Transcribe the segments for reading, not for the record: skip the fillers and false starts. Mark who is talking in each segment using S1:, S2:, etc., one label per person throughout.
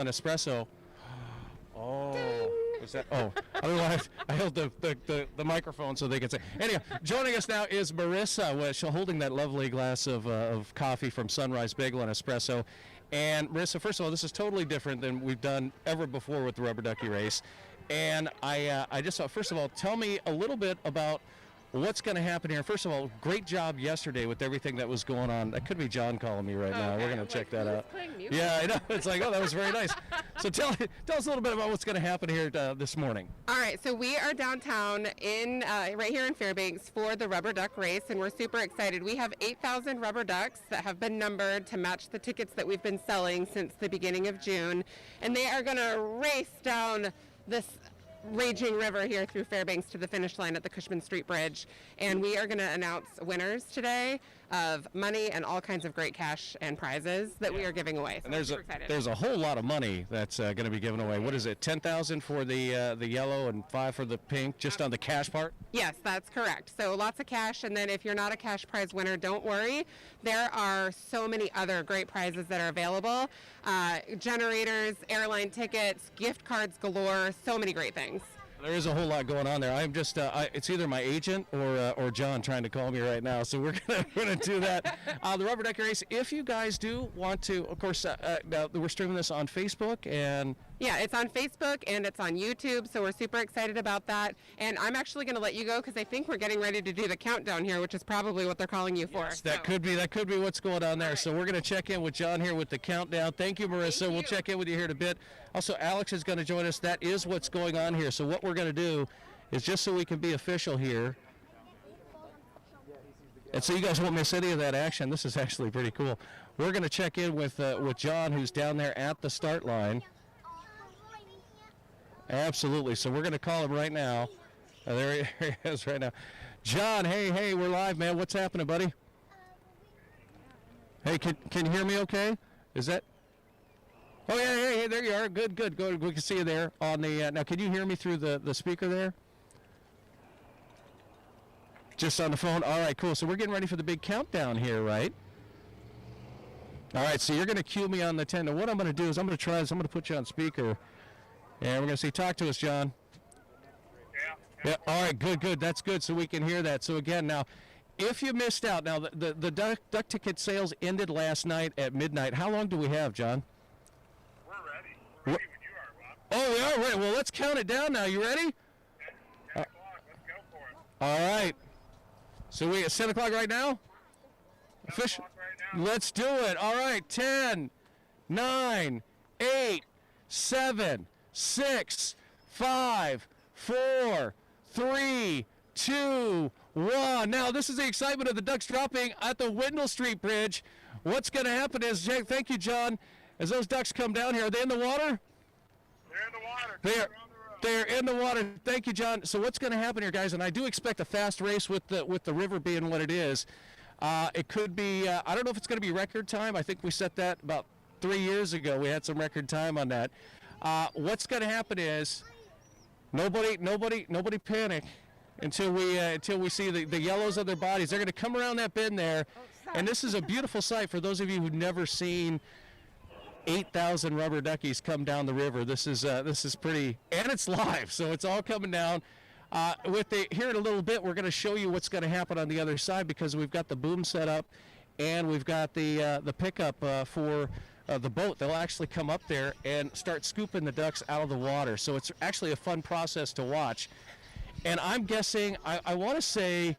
S1: an espresso. Oh, is that? Oh, I don't know. I held the microphone so they could say. Anyhow, joining us now is Marissa. She's holding that lovely glass of coffee from Sunrise Bagel and Espresso. And Marissa, first of all, this is totally different than we've done ever before with the Rubber Ducky race. And I just thought, first of all, tell me a little bit about what's going to happen here. First of all, great job yesterday with everything that was going on. That could be John calling me right now. We're going to check that out. Yeah, I know. It's like, oh, that was very nice. So tell us a little bit about what's going to happen here this morning.
S2: All right, so we are downtown right here in Fairbanks for the Rubber Duck race, and we're super excited. We have 8,000 rubber ducks that have been numbered to match the tickets that we've been selling since the beginning of June, and they are going to race down this raging river here through Fairbanks to the finish line at the Cushman Street Bridge, and we are going to announce winners today of money and all kinds of great cash and prizes that we are giving away. So
S1: and there's a whole lot of money that's going to be given away. What is it? 10,000 for the yellow and 5 for the pink, just on the cash part?
S2: Yes, that's correct. So lots of cash, and then if you're not a cash prize winner, don't worry. There are so many other great prizes that are available. Generators, airline tickets, gift cards galore, so many great things.
S1: There is a whole lot going on there. I'm just, it's either my agent or John trying to call me right now, so we're gonna do that. The Rubber Ducky race, if you guys do want to, of course, now we're streaming this on Facebook and...
S2: Yeah, it's on Facebook and it's on YouTube, so we're super excited about that. And I'm actually going to let you go because I think we're getting ready to do the countdown here, which is probably what they're calling you for.
S1: Yes, that could be what's going on there. Right. So we're going to check in with John here with the countdown. Thank you, Marissa. We'll check in with you here in a bit. Also, Alex is going to join us. That is what's going on here. So what we're going to do is, just so we can be official here, and so you guys won't miss any of that action. This is actually pretty cool. We're going to check in with John, who's down there at the start line. Absolutely. So we're going to call him right now. There he is right now. John, hey, we're live, man. What's happening, buddy? Hey, can you hear me okay? Is that... Oh, yeah, hey, there you are. Good. We can see you there on the... now, can you hear me through the speaker there? Just on the phone? All right, cool. So we're getting ready for the big countdown here, right? All right, so you're going to cue me on the 10. Now, what I'm going to do is I'm going to try this. I'm going to put you on speaker. And we're going to say, talk to us, John. Yeah. All right, good. That's good, so we can hear that. So, again, now, if you missed out, now, the duck ticket sales ended last night at midnight. How long do we have, John?
S3: We're ready. We're ready when you are, Bob.
S1: Oh, we are ready. Well, let's count it down now. You ready?
S3: 10 o'clock. Let's go for it.
S1: All right. So we at 7 o'clock right now?
S3: 10 o'clock right now.
S1: Let's do it. All right, 10, 9, 8, 7, 6, 5, 4, 3, 2, 1. Now, this is the excitement of the ducks dropping at the Wendell Street Bridge. What's going to happen is, thank you, John, as those ducks come down here. Are they in the water?
S3: They're in the water.
S1: They're in the water. Thank you, John. So what's going to happen here, guys, and I do expect a fast race with the river being what it is. It could be, I don't know if it's going to be record time. I think we set that about 3 years ago. We had some record time on that. What's going to happen is nobody panic until we see the yellows of their bodies. They're going to come around that bend there, and this is a beautiful sight for those of you who've never seen 8,000 rubber duckies come down the river. This is pretty, and it's live, so it's all coming down. Here in a little bit, we're going to show you what's going to happen on the other side because we've got the boom set up, and we've got the pickup for the boat. They'll actually come up there and start scooping the ducks out of the water. So it's actually a fun process to watch. And I'm guessing, I want to say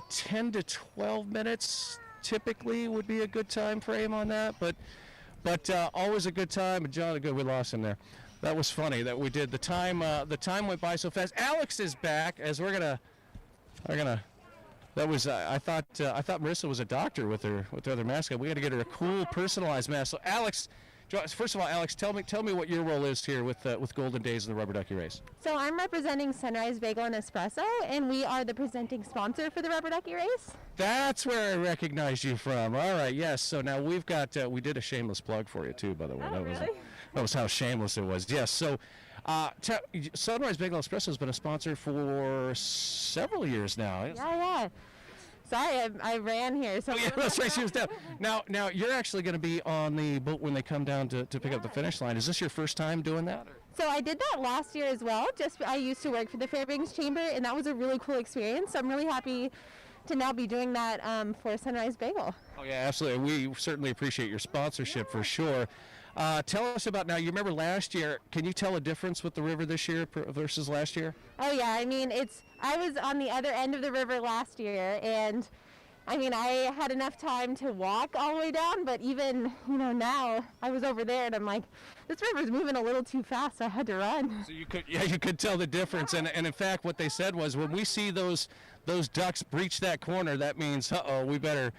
S1: 10 to 12 minutes typically would be a good time frame on that. But always a good time. John, good, we lost him there. That was funny that we did. The time went by so fast. Alex is back as we're gonna. That was I thought Marissa was a doctor with her other mascot. We got to get her a cool personalized mask. So Alex, first of all, Alex, tell me what your role is here with Golden Days of the Rubber Ducky race.
S4: So I'm representing Sunrise Bagel and Espresso, and we are the presenting sponsor for the Rubber Ducky race.
S1: That's where I recognize you from. All right, yes. So now we've got we did a shameless plug for you too, by the way. That was how shameless it was. Yes. So Sunrise Bagel and Espresso has been a sponsor for several years now.
S4: Yeah. sorry, I ran here. So
S1: Oh, yeah, that's right. She was down. Now, you're actually going to be on the boat when they come down to pick up the finish line. Is this your first time doing that?
S4: So I did that last year as well. I used to work for the Fairbanks Chamber, and that was a really cool experience. So I'm really happy to now be doing that for Sunrise Bagel.
S1: Oh, yeah, absolutely. We certainly appreciate your sponsorship for sure. Tell us about now. You remember last year. Can you tell a difference with the river this year versus last year?
S4: Oh yeah, I mean I was on the other end of the river last year, and I mean I had enough time to walk all the way down, but even now I was over there and I'm like, this river's moving a little too fast, so I had to run.
S1: So you could tell the difference, and in fact what they said was when we see those ducks breach that corner, that means we better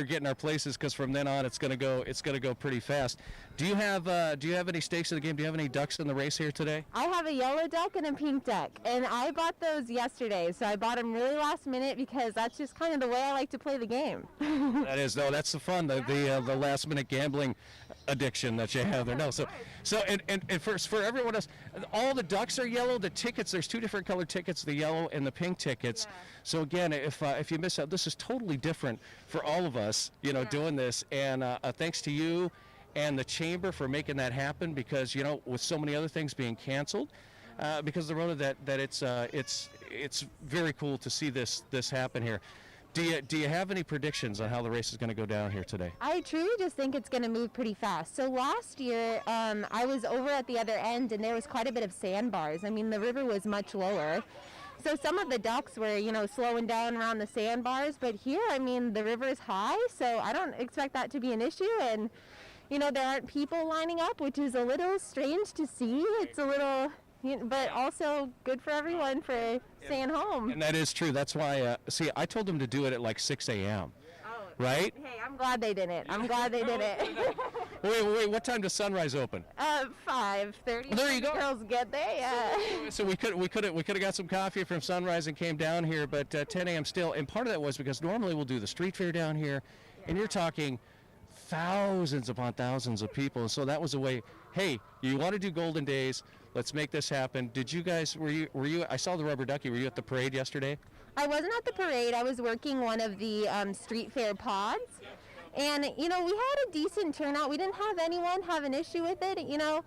S1: get in our places, because from then on it's gonna go pretty fast. Do you have any stakes in the game? Do you have any ducks in the race here today?
S4: I have a yellow duck and a pink duck, and I bought those yesterday, so I bought them really last minute because that's just kind of the way I like to play the game.
S1: That's the fun, the last minute gambling addiction that you have there. No, so and for everyone else, all the ducks are yellow. The tickets, there's two different colored tickets, the yellow and the pink tickets.
S4: Yeah.
S1: So again, if you miss out, this is totally different for all of us, doing this. And thanks to you and the chamber for making that happen, because with so many other things being canceled because of the Rona, that it's very cool to see this happen here. Do you have any predictions on how the race is going to go down here today?
S4: I truly just think it's going to move pretty fast. So last year, I was over at the other end, and there was quite a bit of sandbars. I mean, the river was much lower. So some of the ducks were, slowing down around the sandbars. But here, I mean, the river is high, so I don't expect that to be an issue. And, there aren't people lining up, which is a little strange to see. It's a little... but also good for everyone for staying home.
S1: And that is true. That's why, I told them to do it at like 6 a.m.
S4: Oh,
S1: right?
S4: Hey, I'm glad they didn't.
S1: Wait, what time does Sunrise open?
S4: 5:30.
S1: There you go.
S4: Girls get there, yeah.
S1: So we could have got some coffee from Sunrise and came down here, but 10 a.m. still. And part of that was because normally we'll do the street fair down here, and you're talking thousands upon thousands of people. So that was a way, hey, you want to do Golden Days, let's make this happen. Did you guys, were you, I saw the Rubber Ducky, were you at the parade yesterday?
S4: I wasn't at the parade. I was working one of the street fair pods. And, we had a decent turnout. We didn't have anyone have an issue with it, It
S1: went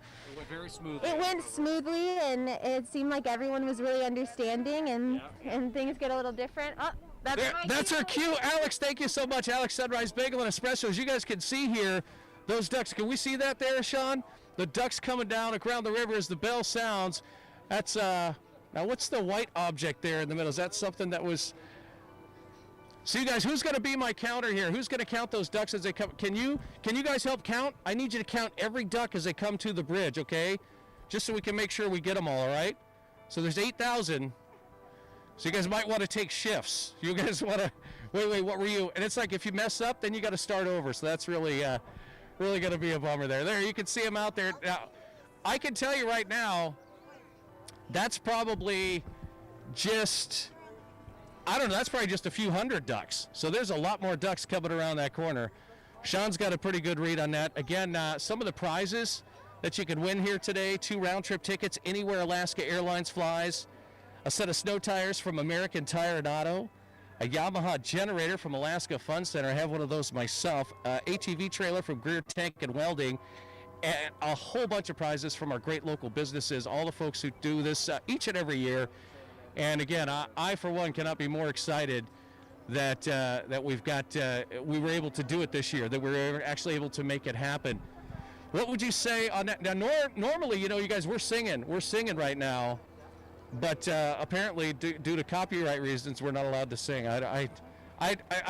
S1: very smoothly.
S4: It went smoothly, and it seemed like everyone was really understanding, and things get a little different. Oh,
S1: that's our cue. Alex, thank you so much. Alex, Sunrise Bagel and Espresso. As you guys can see here, those ducks, can we see that there, Sean? The ducks coming down around the river as the bell sounds. That's, now what's the white object there in the middle? Is that something that was... So you guys, who's going to be my counter here? Who's going to count those ducks as they come? Can you guys help count? I need you to count every duck as they come to the bridge, okay? Just so we can make sure we get them all right? So there's 8,000. So you guys might want to take shifts. You guys want to... Wait, what were you? And it's like if you mess up, then you got to start over. So that's really going to be a bummer there. There, you can see them out there. Now, I can tell you right now, that's probably just... I don't know, that's probably just a few hundred ducks. So there's a lot more ducks coming around that corner. Sean's got a pretty good read on that. Again, some of the prizes that you can win here today: 2 round-trip tickets anywhere Alaska Airlines flies, a set of snow tires from American Tire and Auto, a Yamaha generator from Alaska Fun Center. I have one of those myself. ATV trailer from Greer Tank and Welding, and a whole bunch of prizes from our great local businesses, all the folks who do this each and every year. And again, I for one cannot be more excited that we've got we were able to do it this year, that we were actually able to make it happen. What would you say on that? Now, normally, you guys, we're singing right now, but apparently due to copyright reasons, we're not allowed to sing. I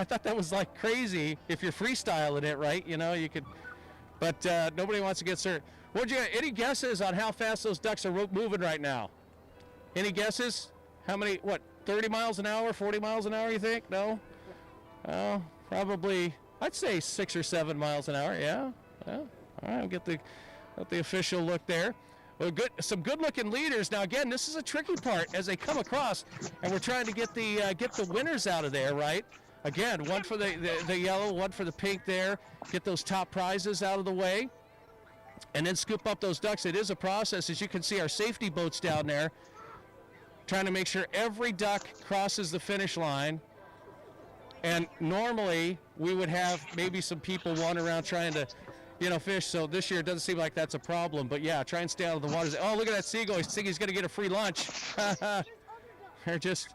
S1: thought that was like crazy if you're freestyling it, right? You could, but nobody wants to get served. Any guesses on how fast those ducks are moving right now? Any guesses? How many, 30 miles an hour, 40 miles an hour, you think? No? Oh, probably, I'd say 6 or 7 miles an hour, yeah. Well, all right, I'll get the official look there. Well, some good-looking leaders. Now, again, this is a tricky part as they come across, and we're trying to get the winners out of there, right? Again, one for the yellow, one for the pink there. Get those top prizes out of the way, and then scoop up those ducks. It is a process. As you can see, our safety boats down there, trying to make sure every duck crosses the finish line. And normally we would have maybe some people wandering around trying to, fish. So this year it doesn't seem like that's a problem. But yeah, try and stay out of the water. Oh, look at that seagull. He's thinking he's going to get a free lunch. They're just.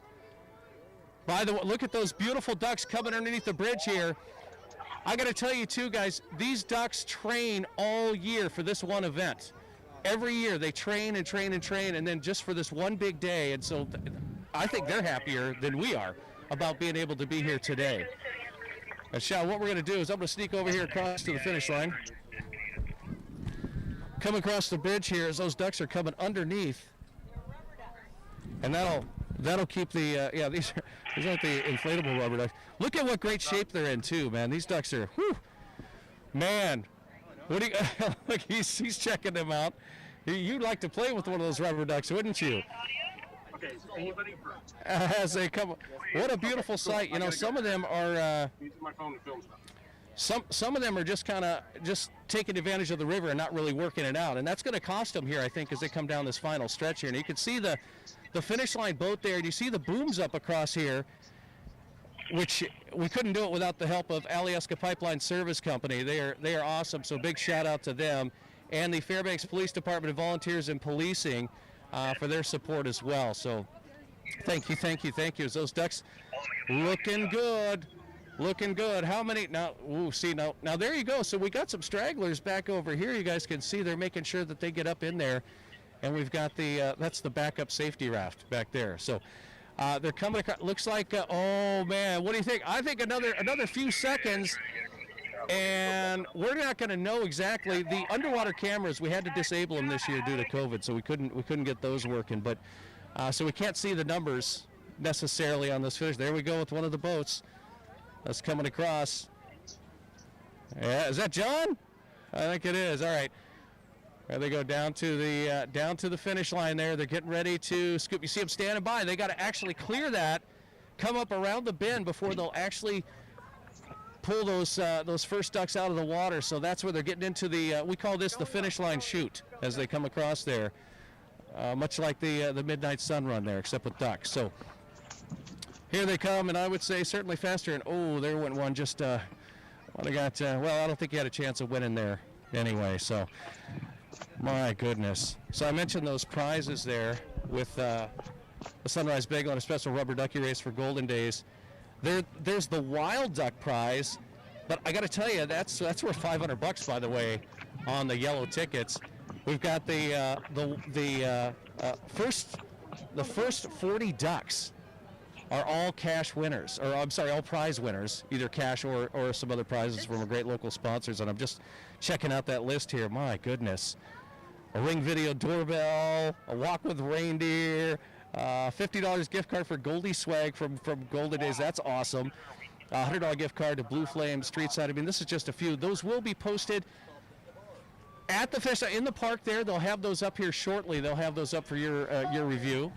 S1: By the way, look at those beautiful ducks coming underneath the bridge here. I got to tell you too, guys, these ducks train all year for this one event. Every year they train and train and train, and then just for this one big day. And so I think they're happier than we are about being able to be here today. And Sean, what we're going to do is I'm going to sneak over here across to the finish line. Come across the bridge here as those ducks are coming underneath. And that'll keep the, these aren't the inflatable rubber ducks. Look at what great shape they're in too, man. These ducks are, whew, man. What do you, look, he's checking them out. You'd like to play with one of those rubber ducks, wouldn't you? As they come, what a beautiful sight. Some of them are, some of them are just kind of just taking advantage of the river and not really working it out. And that's going to cost them here, I think, as they come down this final stretch here. And you can see the finish line boat there, and you see the booms up across here, which we couldn't do it without the help of Alyeska Pipeline Service Company. They are awesome, so big shout out to them. And the Fairbanks Police Department of Volunteers and Policing for their support as well. So thank you. As those ducks looking good. How many now? Now there you go. So we got some stragglers back over here. You guys can see they're making sure that they get up in there. And we've got that's the backup safety raft back there. So they're coming across. Looks like, oh man, what do you think? I think another few seconds, and we're not going to know exactly. The underwater cameras, we had to disable them this year due to COVID, so we couldn't get those working. But so we can't see the numbers necessarily on this finish. There we go with one of the boats that's coming across. Yeah, is that John? I think it is. All right. There they go down to the finish line there. They're getting ready to scoop. You see them standing by. They got to actually clear that, come up around the bend before they'll actually pull those first ducks out of the water. So that's where they're getting into the, we call this the finish line chute as they come across there. Much like the Midnight Sun Run there, except with ducks. So here they come, and I would say certainly faster. And oh, there went one just, well, I don't think he had a chance of winning there anyway. So. My goodness. So I mentioned those prizes there with the Sunrise Bagel and a special rubber ducky race for Golden Days. There's the wild duck prize, but I got to tell you, that's worth $500, by the way, on the yellow tickets. We've got the first 40 ducks are all cash winners, or I'm sorry, all prize winners, either cash or some other prizes from our great local sponsors. And I'm just checking out that list here. My goodness. A Ring Video doorbell, a walk with reindeer, $50 gift card for Goldie Swag from Golden Days. That's awesome. $100 gift card to Blue Flame Streetside. I mean, this is just a few. Those will be posted at the fest in the park there. They'll have those up here shortly. They'll have those up for your review.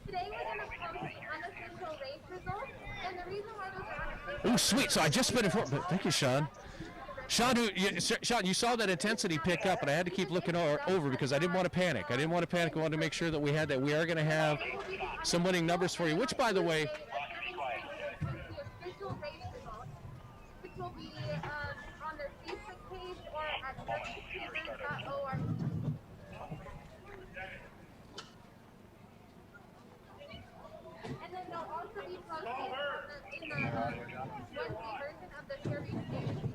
S4: Today we're going to post the unofficial race results, and the reason why those are unofficial.
S1: Oh, sweet. So I just been informed. Thank you, Sean. Sean, you saw that intensity pick up, and I had to keep looking over because I didn't want to panic. I wanted to make sure that we had that. We are going to have some winning numbers for you, which, by the way,
S4: which will be on their Facebook page or at duckie.org. And then they'll also be posted in the Wednesday version of the Fairbanks Daily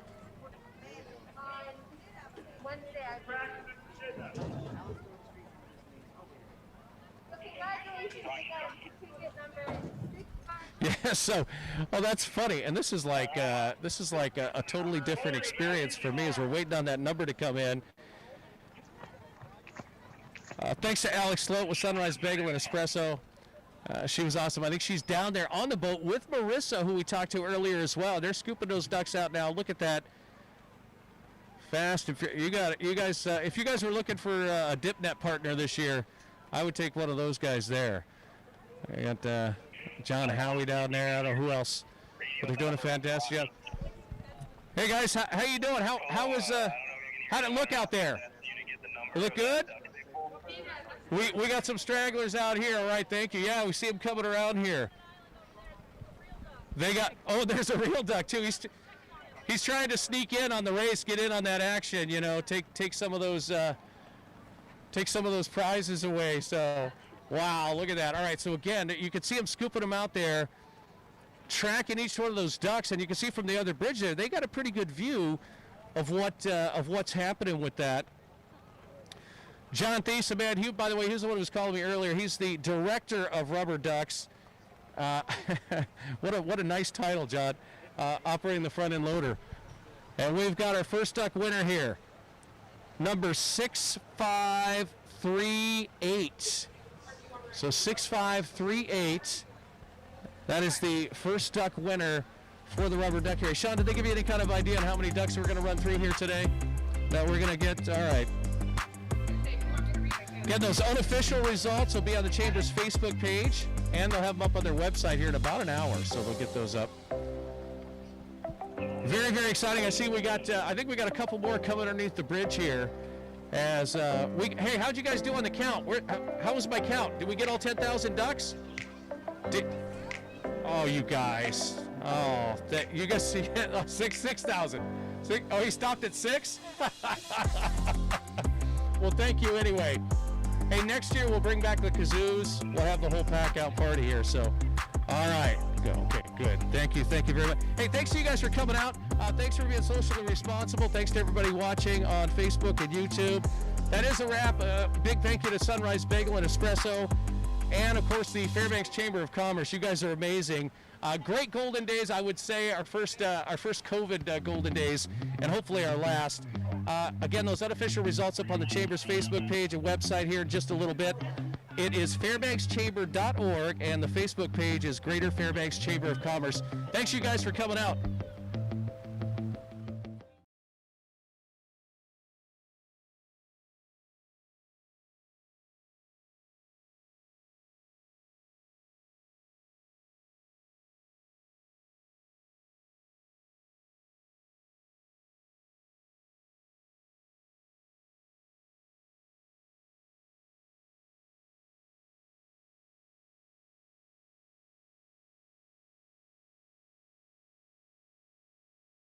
S4: on Wednesday, I believe. So congratulations again, ticket number 65.
S1: yeah. So, that's funny, and this is like a totally different experience for me as we're waiting on that number to come in. Thanks to Alex Sloat with Sunrise Bagel and Espresso. She was awesome. I think she's down there on the boat with Marissa, who we talked to earlier as well. They're scooping those ducks out now. Look at that. Fast. If you guys were looking for a dip net partner this year, I would take one of those guys there. I got John Howie down there. I don't know who else, but they're doing a fantastic job. Hey guys, how you doing? How'd it look out there? It look good? We got some stragglers out here. All right, thank you. Yeah, we see them coming around here. They got, oh, there's a real duck too. He's trying to sneak in on the race, get in on that action, you know, take some of those prizes away. So, wow, look at that. All right, so again, you can see him scooping them out there, tracking each one of those ducks, and you can see from the other bridge there, they got a pretty good view of what's happening with that. John Thiessen, man, by the way, he's the one who was calling me earlier. He's the director of Rubber Ducks. What a nice title, John. Operating the front end loader. And we've got our first duck winner here. Number 6538. So 6538. That is the first duck winner for the Rubber Duck race. Sean, did they give you any kind of idea on how many ducks we're going to run through here today? That we're going to get? All right. Again, those unofficial results will be on the Chamber's Facebook page, and they'll have them up on their website here in about an hour, so they'll get those up. Very, very exciting. I see we got, I think we got a couple more coming underneath the bridge here. As hey, how'd you guys do on the count? How was my count? Did we get all 10,000 ducks? Oh, you guys. Oh, you guys see it? Oh, 6,000. Oh, he stopped at 6? Well, thank you anyway. Hey, next year we'll bring back the kazoos. We'll have the whole pack out party here. So, all right. Go. Okay, good. Thank you very much. Hey, thanks to you guys for coming out. Thanks for being socially responsible. Thanks to everybody watching on Facebook and YouTube. That is a wrap. Big thank you to Sunrise Bagel and Espresso, and of course the Fairbanks Chamber of Commerce. You guys are amazing. Great golden days, I would say, our first COVID golden days, and hopefully our last. Again, those unofficial results up on the Chamber's Facebook page and website here in just a little bit. It is fairbankschamber.org, and the Facebook page is Greater Fairbanks Chamber of Commerce. Thanks you guys for coming out.